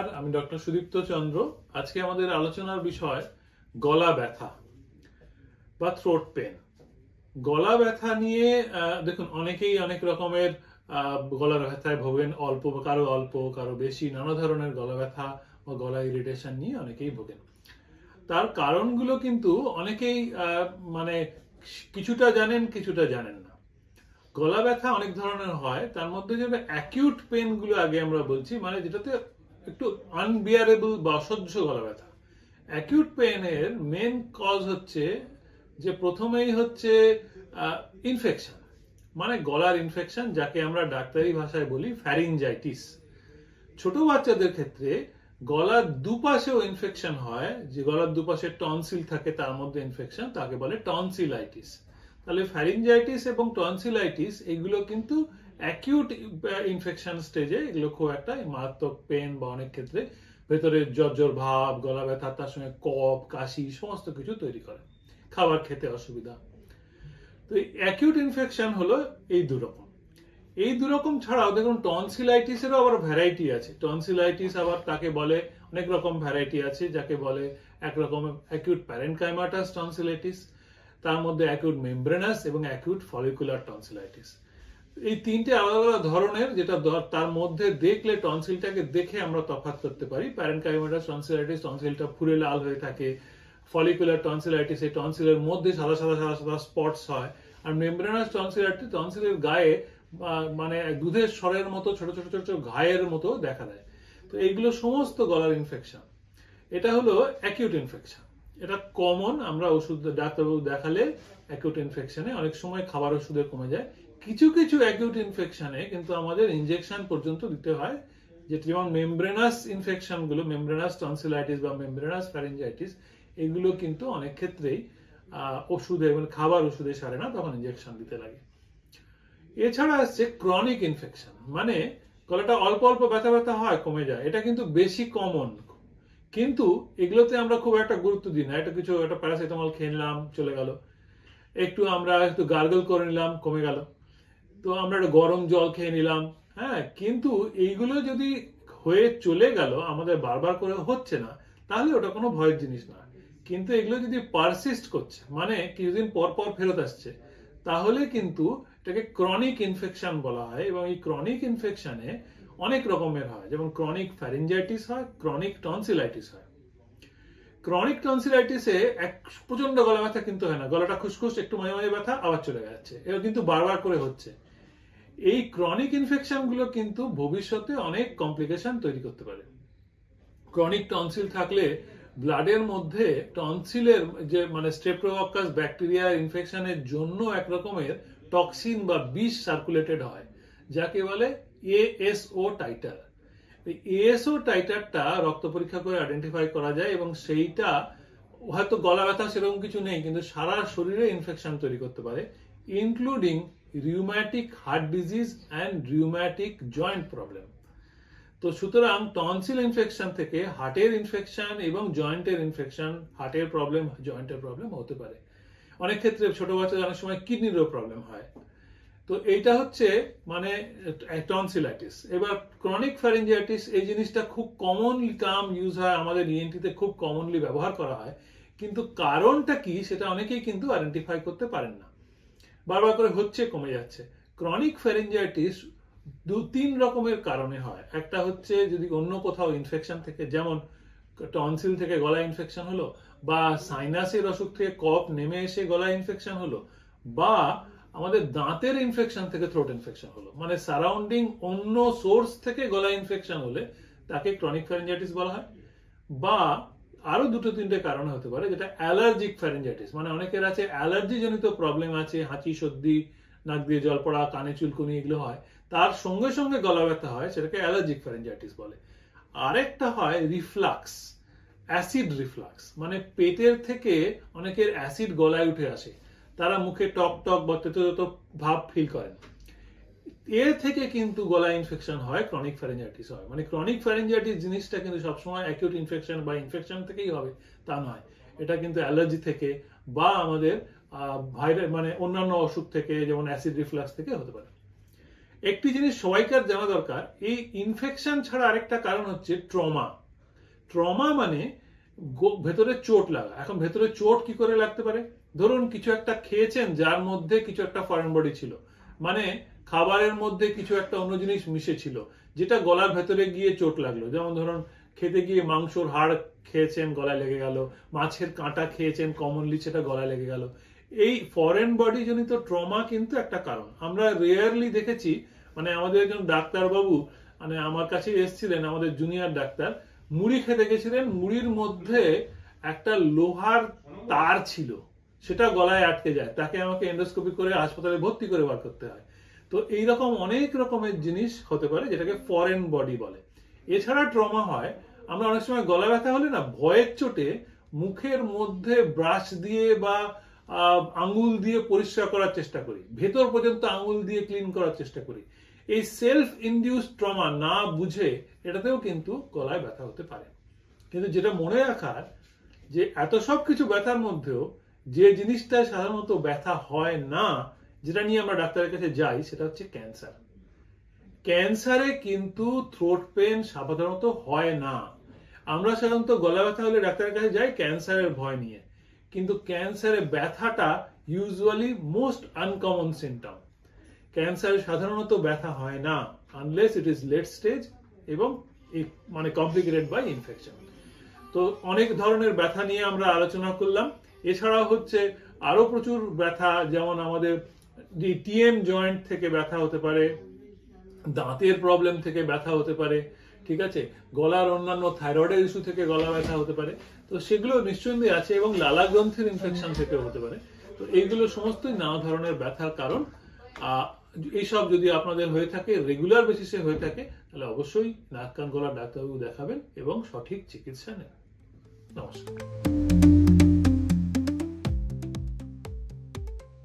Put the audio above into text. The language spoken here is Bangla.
নমস্কার, আমি ডক্টর সুদীপ্ত চন্দ্র। আজকে আমাদের আলোচনার বিষয় গলা ব্যথা বা থ্রোট পেন। গলা ব্যথা নিয়ে দেখুন, অনেকেই অনেক রকমের গলার ব্যথায় ভোগেন। অল্প কারো বেশি, নানা ধরনের গলা ব্যথা বা গলা ইরিটেশন নিয়ে অনেকেই ভোগেন। তার কারণগুলো কিন্তু অনেকেই মানে কিছুটা জানেন, কিছুটা জানেন না। গলা ব্যথা অনেক ধরনের হয়, তার মধ্যে যেটা অ্যাকিউট পেন গুলো আগে আমরা বলছি, মানে যেটাতে একটু আনবিয়ারেবল বা অসহ্য গলা ব্যথা। অ্যাকিউট পেনের মেন কজ হচ্ছে যে প্রথমেই হচ্ছে ইনফেকশন, মানে গলার ইনফেকশন, যাকে আমরা ডাক্তারি ভাষায় বলি ফ্যারিঞ্জাইটিস। ছোট বাচ্চাদের ক্ষেত্রে গলার দুপাশেও ইনফেকশন হয়, যে গলার দুপাশে টনসিল থাকে তার মধ্যে ইনফেকশন, তাকে বলে টনসিলাইটিস। তাহলে ফ্যারিঞ্জাইটিস এবং টনসিলাইটিস এগুলো কিন্তু অ্যাকিউট ইনফেকশন স্টেজে, এগুলো খুব একটা মারাত্মক পেন বা অনেক ক্ষেত্রে ভেতরে জ্বর ভাব, গলা ব্যথা, তার সঙ্গে কফ, কাশি সমস্ত কিছু তৈরি করে, খাবার খেতে অসুবিধা। তো অ্যাকিউট ইনফেকশন হলো এই দুরকম। এই দুরকম ছাড়াও দেখুন, টনসিলাইটিসেরও আবার ভ্যারাইটি আছে। টনসিলাইটিস আবার তাকে বলে, অনেক রকম ভ্যারাইটি আছে, যাকে বলে একরকম অ্যাকিউট প্যারেনকাইমাটাস টনসিলাইটিস, তার মধ্যে অ্যাকিউট মেমব্রেনাস এবং অ্যাকিউট ফলিকুলার টনসিলাইটিস। এই তিনটে আলাদা আলাদা ধরনের, যেটা তার মধ্যে দেখলে টনসিলটাকে দেখে আমরা তফাৎ করতে পারি। প্যারেনকাইমাটাস টনসিলাইটিস, টনসিলটা ফুলে লাল হয়ে থাকে। ফলিকুলার টনসিলাইটিস, এই টনসিলের মধ্যে সাদা সাদা সাদা সাদা স্পটস হয়। আর মেমব্রেনাস টনসিলাইটিস, টনসিলের গায়ে মানে দুধের স্বরের মতো ছোট ছোট ছোট ছোট ঘায়ের মতো দেখা দেয়। তো এইগুলো সমস্ত গলার ইনফেকশন। এটা হলো অ্যাকিউট ইনফেকশন। এটা কমন, আমরা ওষুধ ডাক্তারবাবু দেখালে অ্যাকিউট ইনফেকশনে অনেক সময় খাবার ওষুধে কমে যায়। কিছু কিছু অ্যাকিউট ইনফেকশনে কিন্তু আমাদের ইনজেকশন পর্যন্ত দিতে হয়, যেমন মেমব্রেনাস ইনফেকশন গুলো, মেমব্রেনাস টনসিলাইটিস বা মেমব্রেনাস ফ্যারিঞ্জাইটিস, এগুলো কিন্তু অনেক ক্ষেত্রেই ওষুধে, মানে খাবার ওষুধে সারে না, তখন ইনজেকশন দিতে লাগে। এছাড়া আসছে ক্রনিক ইনফেকশন, মানে গলাটা অল্প অল্প ব্যথা ব্যথা হয়, কমে যায়। এটা কিন্তু বেশি কমন, কিন্তু এগুলোতে আমরা খুব একটা গুরুত্ব দিই না। একটা প্যারাসিটামল খেয়ে নিলাম, চলে গেল। আমরা একটু গার্গল করে নিলাম, কমে গেল। তো আমরা একটা গরম জল খেয়ে নিলাম, হ্যাঁ। কিন্তু এইগুলো যদি হয়ে চলে গেল, আমাদের বারবার করে হচ্ছে না, তাহলে ওটা কোনো ভয়ের জিনিস না। কিন্তু এগুলো যদি পারসিস্ট করছে, মানে কিছুদিন পর পর ফেরত আসছে, তাহলে কিন্তু এটাকে ক্রনিক ইনফেকশন বলা হয়। এবং এই ক্রনিক ইনফেকশনে অনেক রকমের হয়, যেমন ক্রনিক ফ্যারিঞ্জাইটিস হয়, ক্রনিক টনসিলাইটিস হয়। ক্রনিক টনসিলাইটিসে প্রচন্ড গলা ব্যথা কিন্তু হয় না, গলাটা খুসখুস, একটু মাঝে মাঝে ব্যথা, আবার চলে যাচ্ছে, এটা কিন্তু বারবার করে হচ্ছে। এই ক্রনিক ইনফেকশন গুলো কিন্তু ভবিষ্যতে অনেক কমপ্লিকেশন তৈরি করতে পারে। ক্রনিক টনসিল থাকলে ব্লাডের মধ্যে টনসিলের যে মানে স্ট্রেপ্টোকক্কাস ব্যাকটেরিয়া ইনফেকশনের জন্য এক রকমের টক্সিন বা বিষ সার্কুলেটেড হয়, যাকে বলে এএসও টাইটার। এএসও টাইটারটা রক্ত পরীক্ষা করে আইডেন্টিফাই করা যায়, এবং সেইটা হয়তো গলা ব্যথা সেরকম কিছু নেই, কিন্তু সারা শরীরে ইনফেকশন তৈরি করতে পারে, including rheumatic heart disease and rheumatic joint problem. তো সুতরাং টনসিল ইনফেকশন থেকে হার্টের ইনফেকশন এবং জয়েন্টের ইনফেকশন, হার্টের প্রবলেম, জয়েন্টের প্রবলেম হতে পারে। অনেক ক্ষেত্রে ছোট বাচ্চাদের অনেক সময় কিডনিরও প্রবলেম হয়। তো এইটা হচ্ছে মানে টনসিলাইটিস। এবার ক্রনিক ফ্যারিঞ্জাইটিস, এই জিনিসটা খুব কমনলি টার্ম ইউজ হয়, আমাদের ইএনটিতে খুব কমনলি ব্যবহার করা হয়, কিন্তু কারণটা কি সেটা অনেকেই কিন্তু আইডেন্টিফাই করতে পারেন না, বারবার করে হচ্ছে, কমে যাচ্ছে। ক্রনিক ফ্যারিঞ্জাইটিস 2-3 রকমের কারণে হয়। একটা হচ্ছে যদি অন্য কোথাও ইনফেকশন থেকে, যেমন টনসিল থেকে গলা ইনফেকশন হলো, বা সাইনাসের অসুখ থেকে কফ নেমে এসে গলা ইনফেকশন হলো, বা আমাদের দাঁতের ইনফেকশন থেকে থ্রোট ইনফেকশন হলো, মানে সারাউন্ডিং অন্য সোর্স থেকে গলা ইনফেকশন হলে তাকে ক্রনিক ফ্যারিঞ্জাইটিস বলা হয়। বা আরো 2-3টে কারণে হতে পারে, যেটা অ্যালার্জিক ফ্যারিঞ্জাইটিস, মানে অনেকের আছে অ্যালার্জি জনিত প্রবলেম আছে, হাঁচি, সর্দি, নাক দিয়ে জল পড়া, কানে চুলকুনি, এগুলো হয়, তার সঙ্গে সঙ্গে গলা ব্যথা হয়, সেটাকে অ্যালার্জিক ফ্যারিঞ্জাইটিস বলে। আরেকটা হয় রিফ্লাক্স, অ্যাসিড রিফ্লাক্স, মানে পেটের থেকে অনেকের অ্যাসিড গলায় উঠে আসে, তারা মুখে টক টক বা তেতো ভাব ফিল করেন। এর থেকে কিন্তু গলা ইনফেকশন হয়, ক্রনিক ফ্যারিঞ্জাইটিস হয়। মানে ক্রনিক ফ্যারিঞ্জাইটিস জিনিসটা কিন্তু সবসময় অ্যাকিউট ইনফেকশন বা ইনফেকশন থেকেই হবে তা নয়, এটা কিন্তু অ্যালার্জি থেকে বা আমাদের ভাইরাস মানে অন্যান্য অসুখ থেকে, যেমন অ্যাসিড রিফ্লাক্স থেকে হতে পারে। একটি জিনিস সবাইকার জানা দরকার, এই ইনফেকশন ছাড়া আরেকটা কারণ হচ্ছে ট্রমা। ট্রমা মানে ভেতরে চোট লাগা। এখন ভেতরে চোট কি করে লাগতে পারে? ধরুন কিছু একটা খেয়েছেন যার মধ্যে কিছু একটা ফরেন বডি ছিল, মানে খাবারের মধ্যে কিছু একটা অন্য জিনিস মিশে ছিল যেটা গলার ভেতরে গিয়ে চোট লাগলো। যেমন ধরুন খেতে গিয়ে মাংসর হাড় খেয়েছেন, গলায় লেগে গেল, মাছের কাঁটা খেয়েছেন, কমনলি সেটা গলায় লেগে গেল। এই ফরেন বডি জনিত ট্রমা কিন্তু একটা কারণ। আমরা রেয়ারলি দেখেছি, মানে আমাদের একজন ডাক্তারবাবু মানে আমার কাছে এসেছিলেন, আমাদের জুনিয়র ডাক্তার, মুড়ি খেতে গেছিলেন, মুড়ির মধ্যে একটা লোহার তার ছিল, সেটা গলায় আটকে যায়, তাকে আমাকে এন্ডোস্কোপি করে হাসপাতালে ভর্তি করে বার করতে হয়। তো এইরকম অনেক রকমের জিনিস হতে পারে যেটাকে ফরেন বডি বলে। এছাড়া ট্রমা হয়, আমরা অনেক সময় গলা ব্যথা হলে না ভয়ের চোটে মুখের মধ্যে ব্রাশ দিয়ে বা আঙ্গুল দিয়ে পরিষ্কার করার চেষ্টা করি, ভেতর পর্যন্ত আঙ্গুল দিয়ে ক্লিন করার চেষ্টা করি। এই সেলফ ইনডিউস ট্রমা না বুঝে এটাতেও কিন্তু গলায় ব্যথা হতে পারে। কিন্তু যেটা মনে রাখার, যে এত সব কিছু ব্যথার মধ্যেও যে জিনিসটা সাধারণত ব্যথা হয় না, যেটা নিয়ে আমরা ডাক্তারের কাছে যাই, সেটা হচ্ছে ক্যান্সার। ক্যান্সারে কিন্তু থ্রোট পেন সাধারণত হয় না। আমরা সাধারণত গলা ব্যথা হলে ডাক্তারের কাছে যাই ক্যান্সারের ভয় নিয়ে, কিন্তু ক্যান্সারে ব্যথাটা ইউজুয়ালি মোস্ট আনকমন সিমটম। ক্যান্সারে সাধারণত ব্যথা হয় না unless it is late stage এবং মানে কমপ্লিকেটেড বাই ইনফেকশন। তো অনেক ধরনের ব্যথা নিয়ে আমরা আলোচনা করলাম। এছাড়াও হচ্ছে আরো প্রচুর ব্যথা, যেমন আমাদের টিএম জয়েন্ট থেকে ব্যথা হতে পারে, দাঁতের প্রবলেম থেকে ব্যথা হতে পারে, ঠিক আছে, গলার অন্যান্য থাইরয়েডের ইস্যু থেকে গলা ব্যথা হতে পারে। তো সেগুলো নিশ্চয়ই আছে, এবং লালা গ্রন্থির ইনফেকশন থেকে হতে পারে। তো এইগুলো সমস্তই নানা ধরনের ব্যথার কারণ। এইসব যদি আপনাদের হয়ে থাকে, রেগুলার বেসিসে হয়ে থাকে, তাহলে অবশ্যই নাক কান গলার ডাক্তারবাবু দেখাবেন এবং সঠিক চিকিৎসা নেন। নমস্কার।